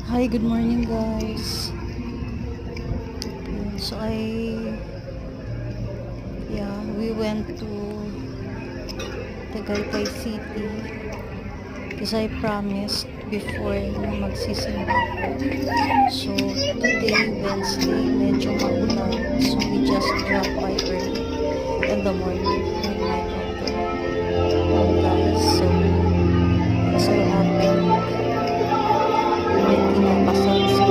Hi, good morning guys. So we went to Tagaytay City because I promised before na magsisimba ako. So today, Wednesday, medyo maulan. So we just dropped by early in the morning with my daughter. Guys, so it's so happened. May kinabasal sa